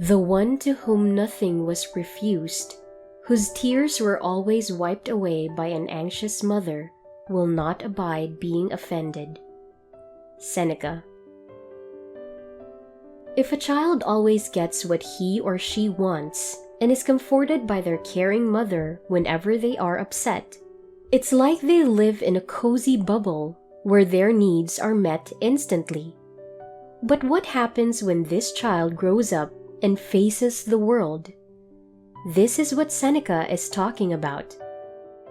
The one to whom nothing was refused, whose tears were always wiped away by an anxious mother, will not abide being offended. Seneca. If a child always gets what he or she wants and is comforted by their caring mother whenever they are upset, it's like they live in a cozy bubble where their needs are met instantly. But what happens when this child grows up and faces the world? This is what Seneca is talking about.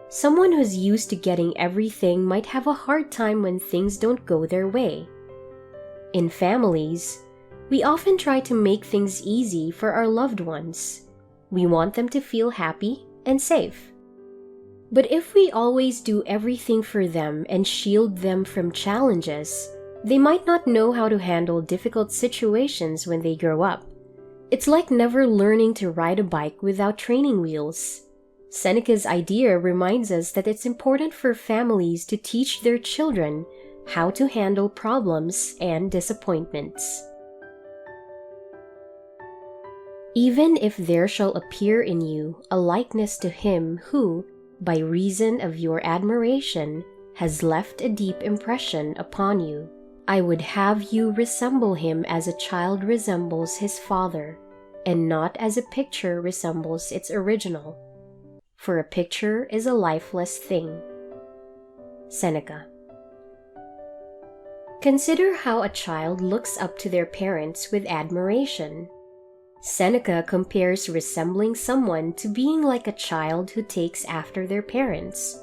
Someone who's used to getting everything might have a hard time when things don't go their way. In families, we often try to make things easy for our loved ones. We want them to feel happy and safe. But if we always do everything for them and shield them from challenges, they might not know how to handle difficult situations when they grow up. It's like never learning to ride a bike without training wheels. Seneca's idea reminds us that it's important for families to teach their children how to handle problems and disappointments. Even if there shall appear in you a likeness to him who, by reason of your admiration, has left a deep impression upon you, I would have you resemble him as a child resembles his father, and not as a picture resembles its original. For a picture is a lifeless thing. Seneca. Consider how a child looks up to their parents with admiration. Seneca compares resembling someone to being like a child who takes after their parents,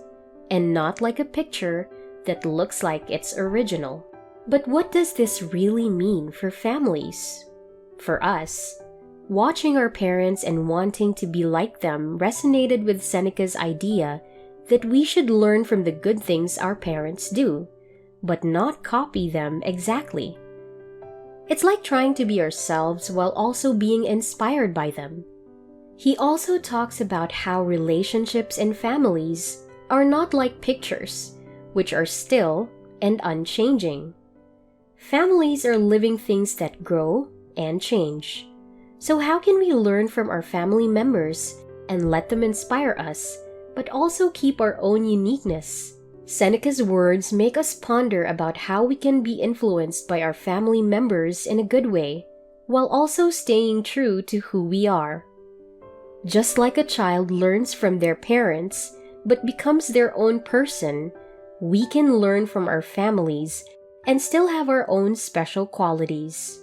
and not like a picture that looks like its original. But what does this really mean for families? For us, watching our parents and wanting to be like them resonated with Seneca's idea that we should learn from the good things our parents do, but not copy them exactly. It's like trying to be ourselves while also being inspired by them. He also talks about how relationships in families are not like pictures, which are still and unchanging. Families are living things that grow and change. So how can we learn from our family members and let them inspire us, but also keep our own uniqueness? Seneca's words make us ponder about how we can be influenced by our family members in a good way, while also staying true to who we are. Just like a child learns from their parents, but becomes their own person, we can learn from our families and still have our own special qualities.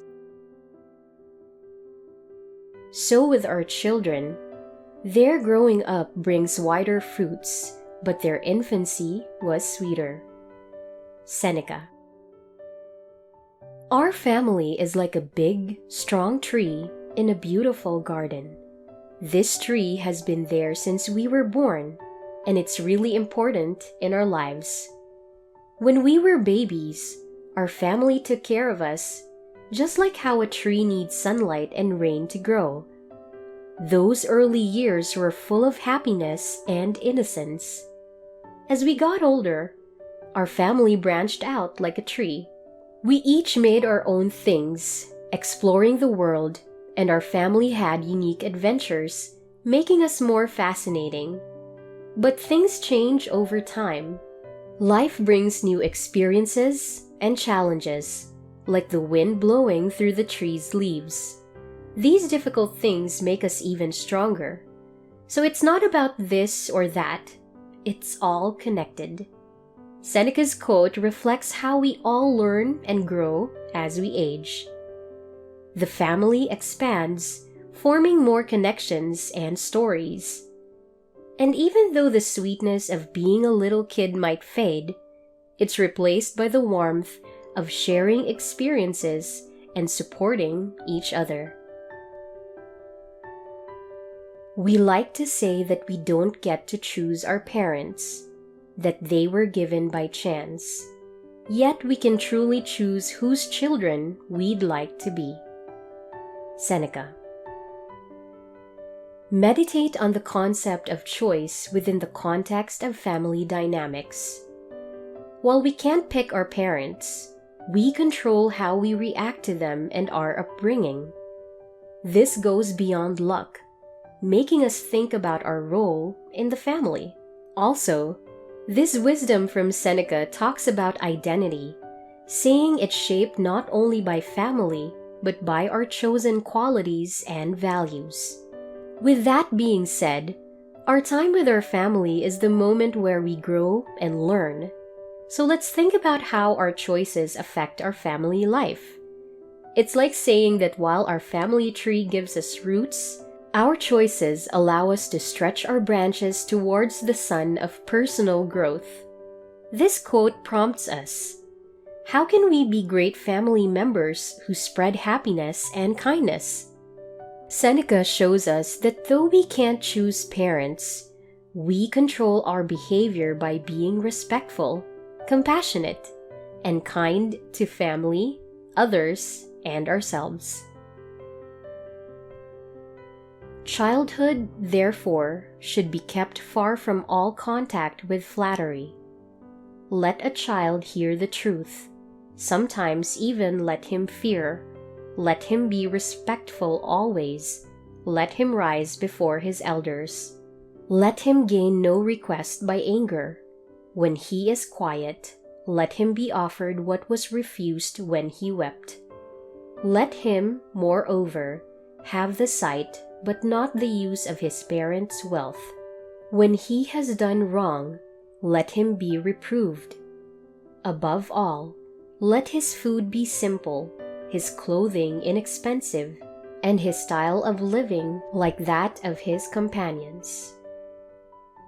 So with our children, their growing up brings wider fruits, but their infancy was sweeter. Seneca. Our family is like a big, strong tree in a beautiful garden. This tree has been there since we were born, and it's really important in our lives. When we were babies, our family took care of us, just like how a tree needs sunlight and rain to grow. Those early years were full of happiness and innocence. As we got older, our family branched out like a tree. We each made our own things, exploring the world, and our family had unique adventures, making us more fascinating. But things change over time. Life brings new experiences and challenges, like the wind blowing through the tree's leaves. These difficult things make us even stronger. So it's not about this or that. It's all connected. Seneca's quote reflects how we all learn and grow as we age. The family expands, forming more connections and stories. And even though the sweetness of being a little kid might fade, it's replaced by the warmth of sharing experiences and supporting each other. We like to say that we don't get to choose our parents, that they were given by chance. Yet we can truly choose whose children we'd like to be. Seneca. Meditate on the concept of choice within the context of family dynamics. While we can't pick our parents, we control how we react to them and our upbringing. This goes beyond luck, making us think about our role in the family. Also, this wisdom from Seneca talks about identity, saying it's shaped not only by family, but by our chosen qualities and values. With that being said, our time with our family is the moment where we grow and learn. So let's think about how our choices affect our family life. It's like saying that while our family tree gives us roots, our choices allow us to stretch our branches towards the sun of personal growth. This quote prompts us: how can we be great family members who spread happiness and kindness? Seneca shows us that though we can't choose parents, we control our behavior by being respectful, compassionate, and kind to family, others, and ourselves. Childhood, therefore, should be kept far from all contact with flattery. Let a child hear the truth, sometimes even let him fear. Let him be respectful always. Let him rise before his elders. Let him gain no request by anger. When he is quiet, let him be offered what was refused when he wept. Let him, moreover, have the sight but not the use of his parents' wealth. When he has done wrong, let him be reproved. Above all, let his food be simple, his clothing inexpensive, and his style of living like that of his companions.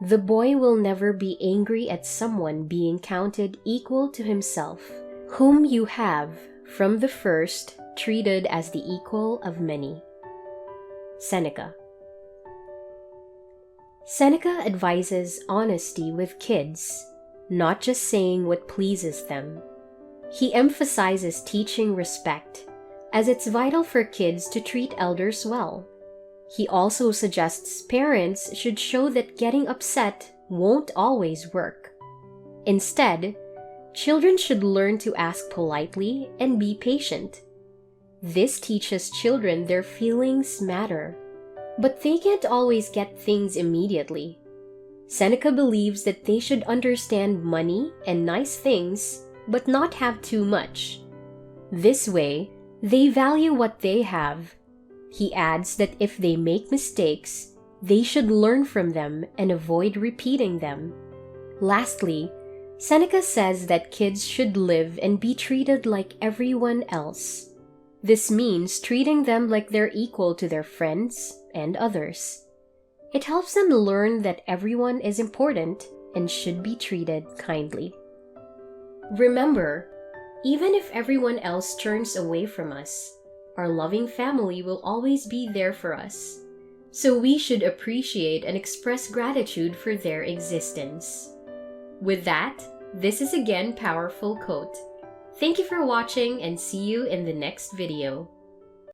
The boy will never be angry at someone being counted equal to himself, whom you have, from the first, treated as the equal of many. Seneca. Seneca advises honesty with kids, not just saying what pleases them. He emphasizes teaching respect, as it's vital for kids to treat elders well. He also suggests parents should show that getting upset won't always work. Instead, children should learn to ask politely and be patient. This teaches children their feelings matter, but they can't always get things immediately. Seneca believes that they should understand money and nice things, but not have too much. This way, they value what they have. He adds that if they make mistakes, they should learn from them and avoid repeating them. Lastly, Seneca says that kids should live and be treated like everyone else. This means treating them like they're equal to their friends and others. It helps them learn that everyone is important and should be treated kindly. Remember, even if everyone else turns away from us, our loving family will always be there for us. So we should appreciate and express gratitude for their existence. With that, this is again Powerful Quote. Thank you for watching and see you in the next video.